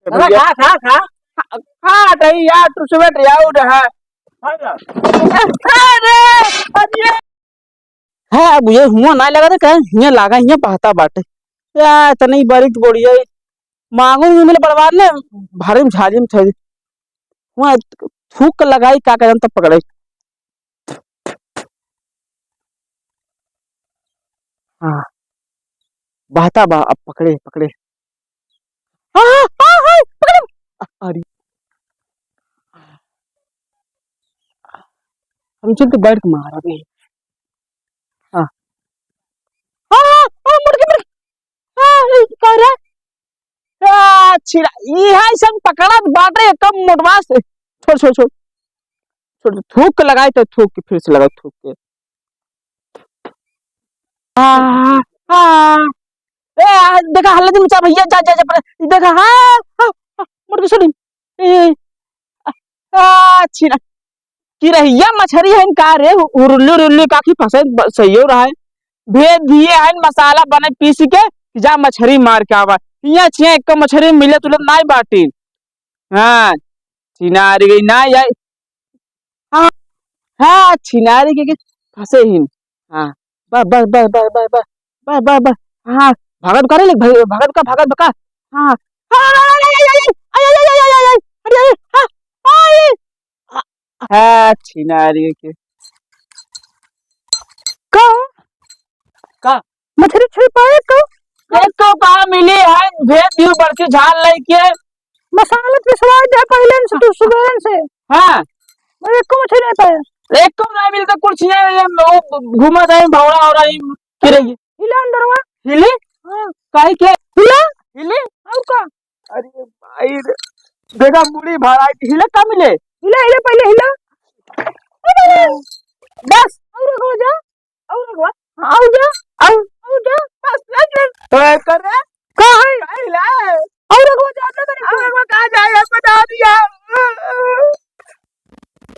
खा खा खा खा रही यार तू सुबह यार उड़ है अरे अरे है अब ये हुआ ना लगा था कहीं ये लगा ये बहता बाटे यार इतनी बड़ी बढ़िया मांगू मिले बर्बाद ने भारी में झाजी में थे वहाँ थूक लगाई क्या करें तब पकड़े हाँ बहता बा अब पकड़े पकड़े हाँ हाँ हाँ पकड़े अरे हम चलते बैठ के मारा नहीं हाँ हाँ हाँ मुड़ के हाँ कर रहा छिरा ये है सब पकड़ा बांट रहे कम मोटवा से छोड़ छोड़ छोड़ छोड़ थूक लगाए तो थूक के फिर से लगा थूक के हाँ हाँ देखा हल्ला मचा भैया जा जा जा देखा हाँ हाँ मुड़ के छोड़ी छिरा कि रहिया मछरी है का रे उरुल्ली उरुल्ली काकी फंसे सही हो रहा है भेज दिए है मसाला बने पीस के जा मछरी मार के आवा यहाँ छिया एक मछरी मिले तुले नाई बाटी हाँ छिनारी गई ना यार हाँ हाँ छिनारी के फंसे ही हाँ बस बस बस बस बस बस बस बस बस हाँ भगत करे ले भगत का भगत बका हाँ हाँ छिनारी के का का मछली छल पाए तो एक तो कहा मिली है भेज दियो बड़की झाल लेके मसाला पिसवा दे पहले से तू सुबह से हाँ मेरे को मछली नहीं पाया एक तो नहीं मिलता कुर्सियां ये घुमा रहे भौरा हो रही किरेगी हिला अंदरवा हिली हां काहे के हिला हिली और का अरे भाई देखा मुड़ी भरा हिला का मिले हिला हिला पहले हिला बस और हो जा और आओ जा आओ जा बस लग करे का है हिला और हो जा और कहां जाएगा बता दिया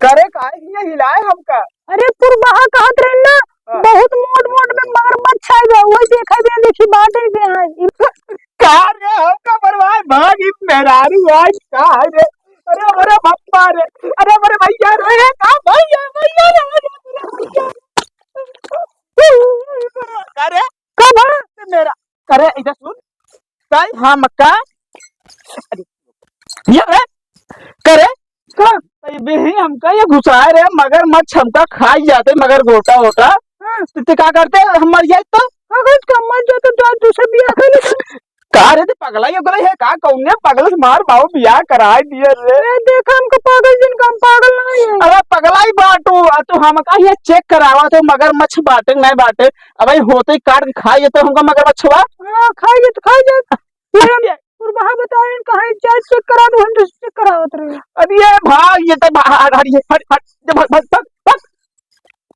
करे का ये हिलाए हमका अरे पुरबाहा कहत रहे ना बहुत मोट मोट में मगरमच्छ आ गया वही देखा भी देखी बात है का रे हमका बर्बाद भागी मेहरारू आज का रे अरे बापा रे अरे भैया रे का भैया रे करे कब मेरा करे इधर सुन काई हां मक्का ये रे करे का बेही हमका ये घुसाए रे मगर मच्छ हमका खाई जाते मगर गोटा होता तो क्या करते हम मर जाए तो अगर कम मर जाते तो दूसरे बियाह कर ले का रे पगला ये गले है का कौने पगल से मार बाबू बियाह कराए दिए रे देखा हमको पागल जिन का पागल नहीं है अरे पगला ही बाटू तो हमका ये चेक करावा तो मगर मच्छ बाटे नहीं बाटे अब होते ही काट के खाई तो हमका मगर मच्छवा हां खाई तो खाई जा और वहां बताएं कहां जांच चेक करा दो हम चेक करावत रहे अरे ये भाग ये तो हट हट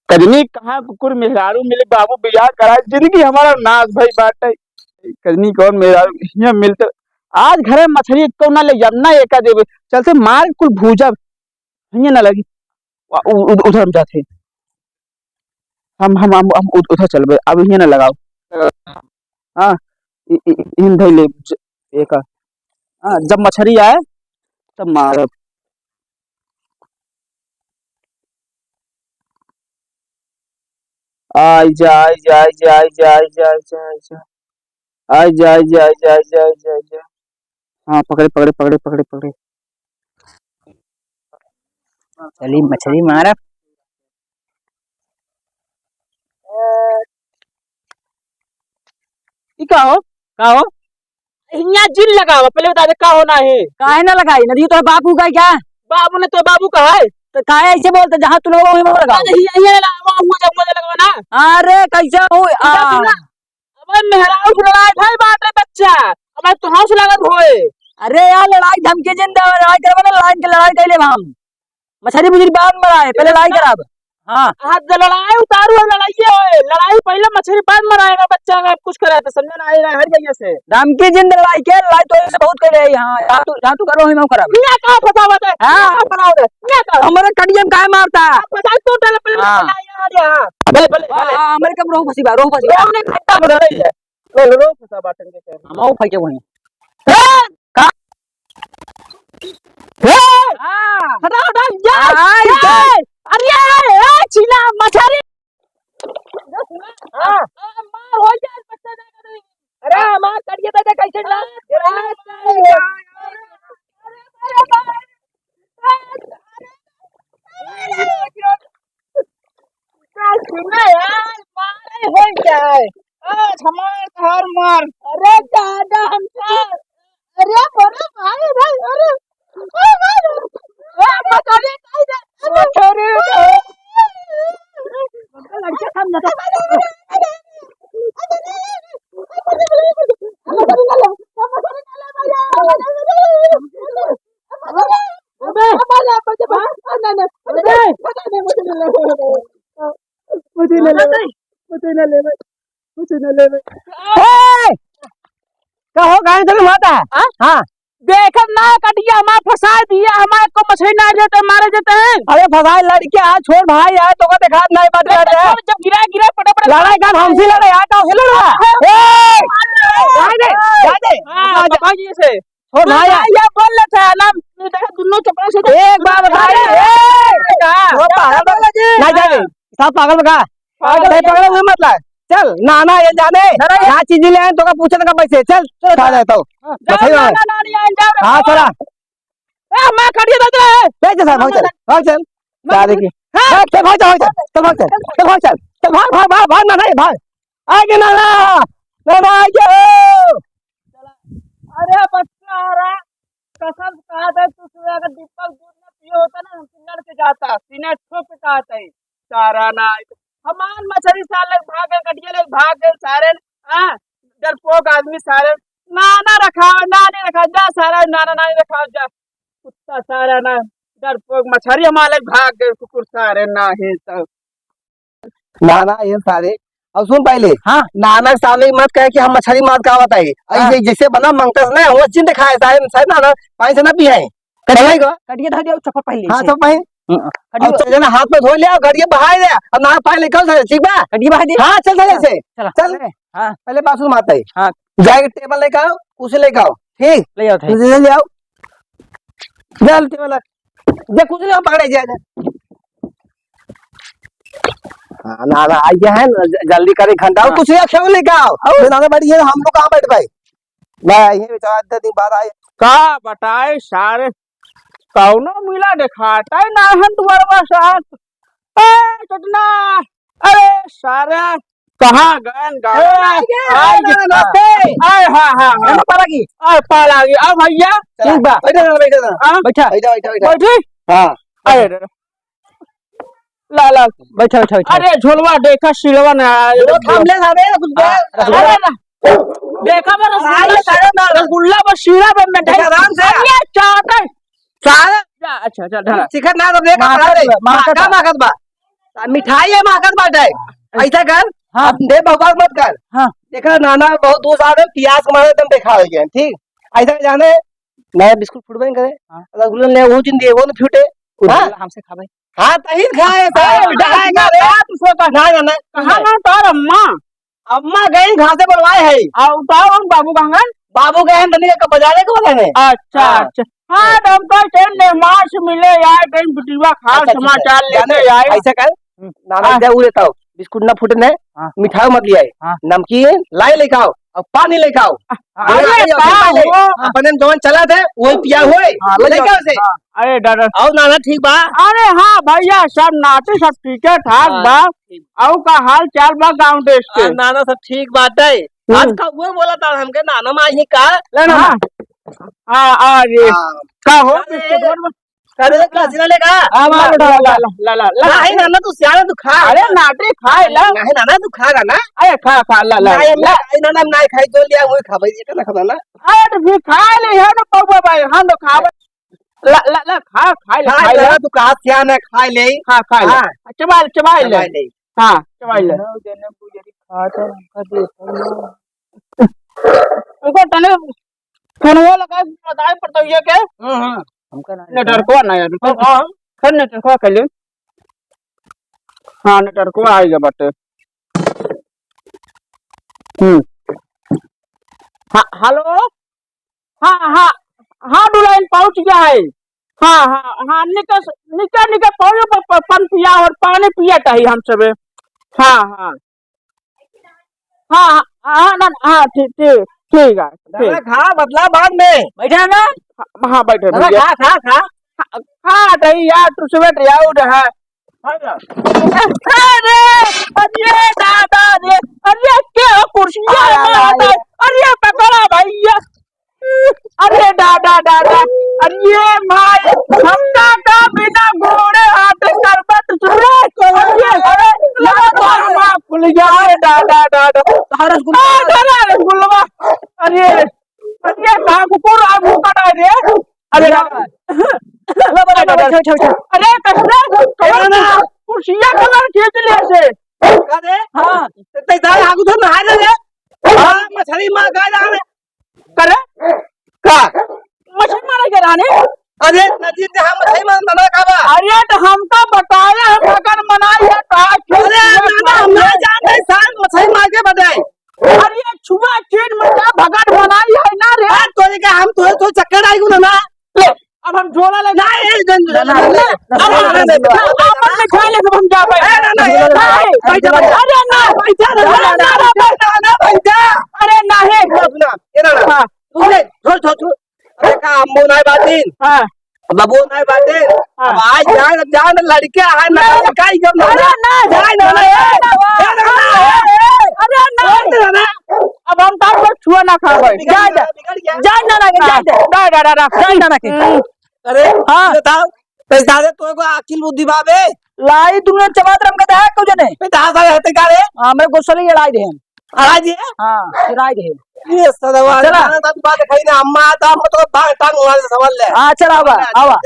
कजनी कहां कुकुर मेहरारू मिले बाबू बियाह करा जिंदगी हमारा नाश भाई बाटे कजनी कौन मेहरारू यहाँ मिलते आज घरे मछली को ना ले जाना एक देवे चलते मार कुल भूजा ये ना लगी उधर हम जाते हम उधर चल गए अब ये ना लगाओ हाँ इन धई ले एक हाँ जब मछली आए तब मारो आई जा आई जा आई जा आई जा आई जा आई जा आई जा आई जा आई जा आई जा आई जा आई जा हाँ पकड़े पकड़े पकड़े पकड़े पकड़े चली मछली मारा का हो यहाँ जिन लगावा पहले बता दे का होना है काहे ना लगाई नदी तो बाबू का क्या बाबू ने तो बाबू कहा है तो काहे ऐसे बोलते जहाँ तुम लोग वहीं लगा ये लगवा ना अरे कैसे हो अब मेहरारू से लड़ाई भाई बात है बच्चा अब तुहां से लागत होए अरे यार लड़ाई धमकी जिंदा लड़ाई करवा ना लड़ाई कर ले हम मछली बुझी बाद मराए पहले लड़ाई कराब हाँ हाथ लड़ाई उतारू लड़ाई होए लड़ाई पहले मछली बाद मराएगा बच्चा अगर कुछ करे तो समझ ना आएगा हर जगह से धमकी जिंदा लड़ाई के लड़ाई तो ऐसे बहुत कर रही हां जहाँ तू करो हम कराब क्या का फसावत है हां बनाओ दे क्या का हमारे कड़ियम काहे मारता फसा तो पहले लड़ाई हां भले हमारे कब रोह फसी हमने खट्टा बना रही है लो फसा बाटन के हम आओ फके वहीं मार। अरे दादा हमका अरे बड़ा भाई अरे मछली लड़के समझा कहो गाड़ी चलो माता हाँ देख ना कटिया हमारा फंसा दिया, हमारे को मछली ना लेते मारे जाते हैं। अरे भगाई लड़के आ छोड़ भाई यार तो का देखा नहीं बात कर रहे हैं जब गिरा पटे पटे लड़ाई का हमसे लड़े यार का से लड़ रहा जा दे भाई जी से छोड़ भाई यार ये बोल लेते हैं ना, देखो दोनों चपड़ा से एक बार बताइए वो पागल नहीं जाने सब पागल बका पागल पकड़े हुए मतलब चल नाना ये जाने क्या चीज ले तो का पूछने का पैसे चल खा जाता हूँ हाँ चला मैं कटिया दादा ले जा भाग चल क्या देखिए चल भाग चल चल भाग चल चल भाग चल चल भाग भाग भाग भाग नाना भाग आगे नाना नाना आगे अरे बच्चा रहा कसम कहा था तुझे, अगर दीपक दूध में पियो होता ना हम लड़ के जाता सीने ठोक के कहता है सारा ना हमान मछली साल लग भाग गए, कटिया लग भाग गए सारे। हाँ डरपोक आदमी सारे नाना रखा ना नहीं रखा जा सारा नाना नानी रखा जा कुत्ता सारा ना डरपोक मछली हमारे भाग गए कुकुर सारे ना है सब। नाना ये सारे अब सुन पहले हाँ नाना के सामने मत कहे कि हम मछली मार का बताइए ऐसे जैसे बना मंगतस ना वो चिंत खाए साहब नाना पानी से ना पिए कटिया धर दिया चप्पल पहले हाँ सब पानी जना हाथ में धो लिया घड़िया बहाए दे अब ना पानी निकल सके ठीक बा कटिया बहा दिया हाँ चल चल ऐसे चल हाँ पहले बात सुन माता है हाँ जाके टेबल लेके आओ कुछ लेके आओ ठीक ले आओ थे ले आओ चल टेबल जे कुछ ले पकड़े जाए हाँ नाना आ गया है जल्दी करे घंटा कुछ खेल लेके आओ नाना बैठ गए हम लोग कहाँ बैठ पाए मैं ये बेचारा दिन बाद आए का बताए सारे कौनो मिला दिखाता है ना हम तुम्हारे साथ चटना अरे सारे कहाँ गए पाला गया अब भैया ठीक बा बैठे ना बैठा बैठा बैठी हाँ अरे ला ला बैठा अरे झोलवा देखा सिलवा ना हम ले ना कुछ अरे ना देखा मैं रसगुल्ला बस शीरा में मिठाई आराम से चाहता है सारा अच्छा अच्छा ढला शिखर ना तो देखा माकत बा मिठाई है माकत बाटे ऐसा कर हाँ दे बकवास मत कर हाँ देखा नाना बहुत दूर से आ रहे प्याज मारे एकदम देखा हो गया ठीक ऐसा जाने नया बिस्कुट फुटबे करे रसगुल्ला ले वो जिंदगी वो न फूटे हमसे खा भाई हाँ तही खाए ना ना कहाँ ना तार अम्मा अम्मा गई घासे बनवाए है उतार बाबू कहन बाबू गए तनी का बजाने को बोले अच्छा अच्छा हाँ हम तो ट्रेन ने मार्च मिले यार ट्रेन बिटिवा खास समाचार लेके आए ऐसा कर नाना दे उड़े ताओ बिस्कुट ना फूटने मिठाई मत ले आए नमकीन लाई लेके आओ और पानी लेके आओ अपन जवन चला थे वही पिया हुए लेके आओ से अरे डर आओ नाना ठीक बा अरे हाँ भैया सब नाते सब ठीक है ठाक बा आओ का हाल चाल बा गाँव देश के नाना सब ठीक बात है आज का वो बोला था हमके नाना माँ ही का लेना हाँ अरे का हो करे क्लासिना लेगा ला नहीं नाना तू सियाना तू खा अरे नाटे खाए ला नहीं नाना तू खा ना अरे खा ला नाना नहीं खाई तो लिया वही खा भाई ये ना खा ना अरे तो फिर खा ले है ना पौवा भाई हम तो खा ला खा ले तू कहा सियाना खा ले हाँ खा ले चबा ले हाँ चबा ले उनको तने फोन वो लगा बताए पड़ता है क्या हमका नेटवर्क ना यार हां खन नेटवर्क कर ले हां नेटवर्क आएगा बात हाँ हेलो हाँ हाँ हाँ दुल्हन पहुंच गया है हाँ हाँ हाँ निकल पहुंचो पानी पिया और पानी पिया चाहिए हम सब हाँ हाँ हाँ हाँ ना हाँ ठीक है खा बदला बाद में बैठा ना हाँ बैठे खा हाँ यार तू सुबह यार है अरे अरे दादा रे, अरे क्या कुर्सियां मारता है, अरे पकड़ा भैया, अरे दादा दादा, अरे भाई हमका का बिना घोड़े हाथ करबत सुरे अरे लगा तो खुल गया दादा दादा रसगुल्ला, अरे अरे कहाँ कुकुर आगू कटा रे, अरे अरे कसरे कुर्सियां कलर खींच ले से अरे हाँ ते दाल आगू तो नहाय रे हां मछली मार का जाने करे का मछली मारे के रानी, अरे नदी से हम मछली मार ना खावा अरे तो हमका बताया हम अगर मनाई है अरे ना हम नहीं जानते साल मछली मार के बताए अरे छुआ चीन में क्या भगत बनाई है ना रे, तो के हम तो चक्कर आई गो ना ले अब हम झोला ले ना ये गंज अब में खा ले हम जा पाए अरे ना अरे ना अरे नहीं सुना ये ना हाँ सुन छोड़ अरे का हम नहीं बातिन हाँ बाबू नहीं बातिन अब आज जान लड़के है ना काई कब अरे ना जाए ना अरे ना अब हम तो छुआ ना खा भाई जा ना लगे जा ना अरे हाँ बताओ पैसा दे तो को अकिल बुद्धि बाबे लाई तुमने चबात रम के है कुछ नहीं पैसा सारे हते का रे हमरे गोसली लड़ाई दे आज ये हां लड़ाई दे ये सदवा चला बात खाई ना अम्मा तो हम तो भाग टांग वाले सवाल ले हां चल आवा